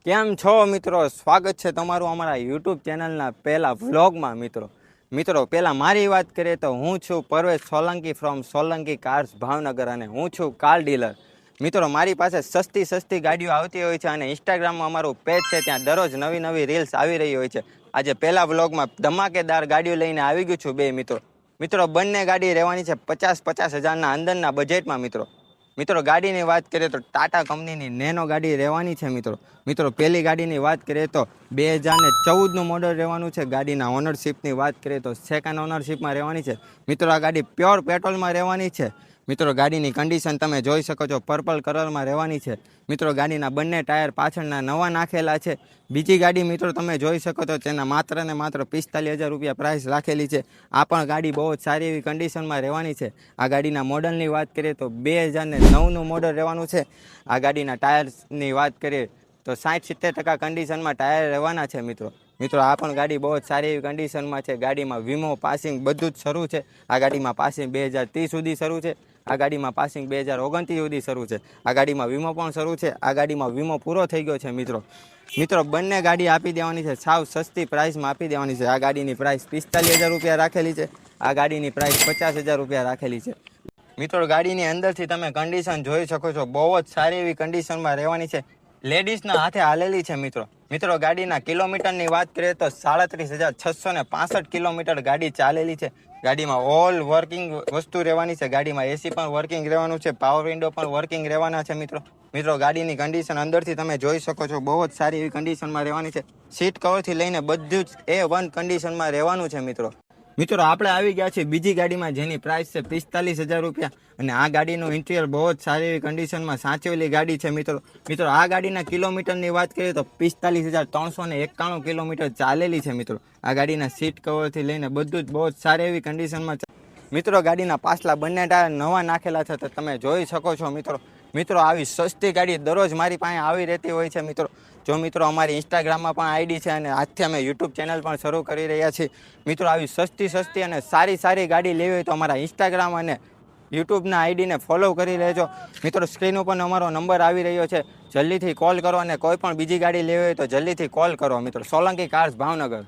કેમ છો મિત્રો? સ્વાગત છે તમારું અમારા યુટ્યુબ ચેનલના પહેલા વ્લોગમાં મિત્રો પહેલાં મારી વાત કરીએ તો હું છું પરવેશ સોલંકી ફ્રોમ સોલંકી કાર્સ ભાવનગર અને હું છું કાર ડીલર. મિત્રો મારી પાસે સસ્તી ગાડીઓ આવતી હોય છે અને ઇન્સ્ટાગ્રામમાં અમારું પેજ છે, ત્યાં દરરોજ નવી રીલ્સ આવી રહી હોય છે. આજે પહેલા વ્લોગમાં ધમાકેદાર ગાડીઓ લઈને આવી ગયું છું બે મિત્રો બંને ગાડી રહેવાની છે 50 હજારના અંદરના બજેટમાં. મિત્રો ગાડીની વાત કરીએ તો ટાટા કંપનીની નેનો ગાડી રહેવાની છે. મિત્રો પહેલી ગાડીની વાત કરીએ તો 2014નું મોડલ રહેવાનું છે. ગાડીના ઓનરશિપની વાત કરીએ તો સેકન્ડ ઓનરશિપમાં રહેવાની છે. મિત્રો આ ગાડી પ્યોર પેટ્રોલમાં રહેવાની છે. મિત્રો ગાડીની કન્ડિશન તમે જોઈ શકો છો, પર્પલ કલરમાં રહેવાની છે. મિત્રો ગાડીના બંને ટાયર પાછળના નવા નાખેલા છે. બીજી ગાડી મિત્રો તમે જોઈ શકો તો તેના માત્ર 45,000 રૂપિયા પ્રાઇસ રાખેલી છે. આ પણ ગાડી બહુ જ સારી એવી કન્ડિશનમાં રહેવાની છે. આ ગાડીના મોડલની વાત કરીએ તો 2009નું મોડલ રહેવાનું છે. આ ગાડીના ટાયર્સની વાત કરીએ તો 60-70% કન્ડિશનમાં ટાયર રહેવાના છે. મિત્રો આ પણ ગાડી બહુ જ સારી એવી કન્ડિશનમાં છે. ગાડીમાં વીમો પાસિંગ બધું જ શરૂ છે. આ ગાડીમાં પાસિંગ 2030 સુધી શરૂ છે. આ ગાડીમાં પાસિંગ 2029 સુધી શરૂ છે. આ ગાડીમાં વીમો પણ શરૂ છે. આ ગાડીમાં વીમો પૂરો થઈ ગયો છે. મિત્રો બંને ગાડી આપી દેવાની છે, સાવ સસ્તી પ્રાઇસમાં આપી દેવાની છે. આ ગાડીની પ્રાઇસ 45,000 રૂપિયા રાખેલી છે. આ ગાડીની પ્રાઇસ 50,000 રૂપિયા રાખેલી છે. મિત્રો ગાડીની અંદરથી તમે કન્ડિશન જોઈ શકો છો, બહુ જ સારી એવી કન્ડિશનમાં રહેવાની છે. લેડીઝના હાથે હાલેલી છે. મિત્રો ગાડીના કિલોમીટરની વાત કરીએ તો 37,665 કિલોમીટર ગાડી ચાલેલી છે. ગાડીમાં ઓલ વર્કિંગ વસ્તુ રહેવાની છે. ગાડીમાં એસી પણ વર્કિંગ રહેવાનું છે, પાવર વિન્ડો પણ વર્કિંગ રહેવાના છે. મિત્રો ગાડીની કન્ડિશન અંદરથી તમે જોઈ શકો છો, બહુ જ સારી એવી કન્ડિશનમાં રહેવાની છે. સીટ કવરથી લઈને બધું જ A1 કન્ડિશનમાં રહેવાનું છે. મિત્રો આપણે આવી ગયા છીએ બીજી ગાડીમાં, જેની પ્રાઇસ છે 45,000 રૂપિયા અને આ ગાડીનું ઇન્ટિરિયર બહુ જ સારી એવી કન્ડિશનમાં સાચવેલી ગાડી છે. મિત્રો આ ગાડીના કિલોમીટરની વાત કરીએ તો 45,391 કિલોમીટર ચાલેલી છે. આ ગાડીના સીટ કવરથી લઈને બધું જ બહુ જ સારી એવી કન્ડિશનમાં છે. મિત્રો ગાડીના પાછલા બંને ટાયર નવા નાખેલા છે, તો તમે જોઈ શકો છો. મિત્રો આવી સસ્તી ગાડી દરરોજ મારી પાસે આવી રહેતી હોય છે. મિત્રો અમારી ઇન્સ્ટાગ્રામમાં પણ આઈડી છે અને આજથી અમે યુટ્યુબ ચેનલ પણ શરૂ કરી રહ્યા છીએ. મિત્રો આવી સસ્તી અને સારી ગાડી લેવી હોય તો અમારા ઇન્સ્ટાગ્રામ અને યુટ્યુબના આઈડીને ફોલો કરી લેજો. મિત્રો સ્ક્રીન ઉપર અમારો નંબર આવી રહ્યો છે, જલ્દીથી કોલ કરો અને કોઈ પણ બીજી ગાડી લેવી હોય તો જલ્દીથી કોલ કરો. મિત્રો સોલંકી કાર્સ ભાવનગર.